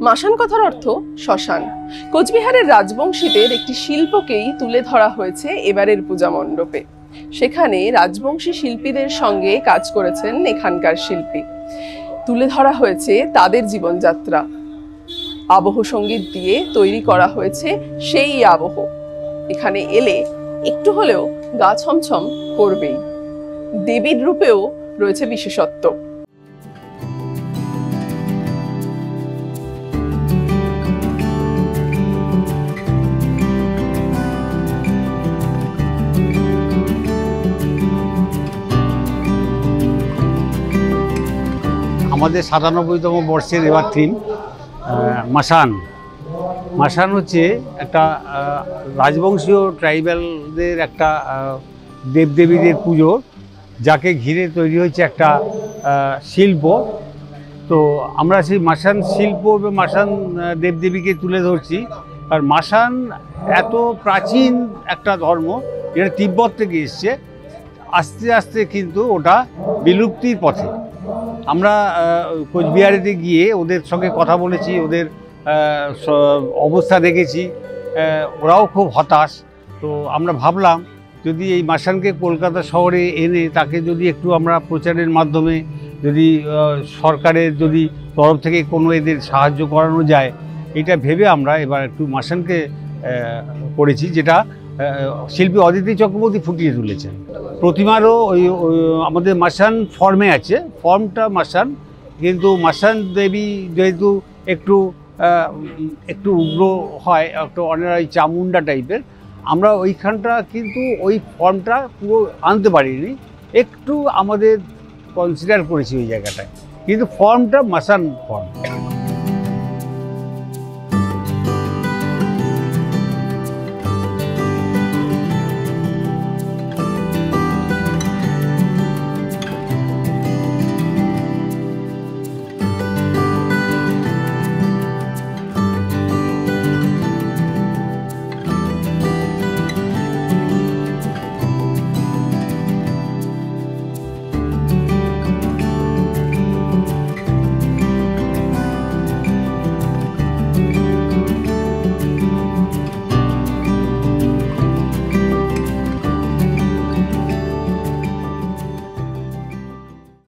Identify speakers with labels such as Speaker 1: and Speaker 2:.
Speaker 1: মাসান কথার অর্থ শ্মশান। কোচবিহারের রাজবংশীদের একটি শিল্পকেই তুলে ধরা হয়েছে এবারের পূজা মণ্ডপে। সেখানে রাজবংশী শিল্পীদের সঙ্গে কাজ করেছেন এখানকার শিল্পী। তুলে ধরা হয়েছে তাদের জীবনযাত্রা। আবহ সঙ্গীত দিয়ে তৈরি করা হয়েছে সেই আবহ। এখানে এলে একটু হলেও গা ছমছম করবেই। দেবীর রূপেও রয়েছে বিশেষত্ব।
Speaker 2: আমাদের ৯৭তম বর্ষের এবার থিম মাসান। মাসান হচ্ছে একটা রাজবংশীয় ট্রাইবালদের একটা দেবদেবীদের পুজো, যাকে ঘিরে তৈরি হয়েছে একটা শিল্প। তো আমরা সেই মাসান শিল্প এবং মাসান দেবদেবীকে তুলে ধরছি। আর মাসান এত প্রাচীন একটা ধর্ম, যেটা তিব্বত থেকে এসছে। আস্তে আস্তে কিন্তু ওটা বিলুপ্তির পথে। আমরা কোচবিহারেতে গিয়ে ওদের সঙ্গে কথা বলেছি, ওদের অবস্থা দেখেছি, ওরাও খুব হতাশ। তো আমরা ভাবলাম যদি এই মাসানকে কলকাতা শহরে এনে তাকে যদি একটু আমরা প্রচারের মাধ্যমে যদি সরকারের যদি তরফ থেকে কোনো এদের সাহায্য করানো যায়, এটা ভেবে আমরা এবার একটু মাসানকে করেছি, যেটা শিল্পী অদিতি চক্রবর্তী ফুটিয়ে তুলেছেন। প্রতিমারও ওই আমাদের মাসান ফর্মে আছে, ফর্মটা মাসান, কিন্তু মাসান দেবী যেহেতু একটু উগ্র হয়, একটু অনেক চামুন্ডা টাইপের, আমরা ওইখানটা কিন্তু ওই ফর্মটা পুরো আনতে পারিনি, একটু আমাদের কনসিডার করেছি ওই জায়গাটায়, কিন্তু ফর্মটা মাসান ফর্ম।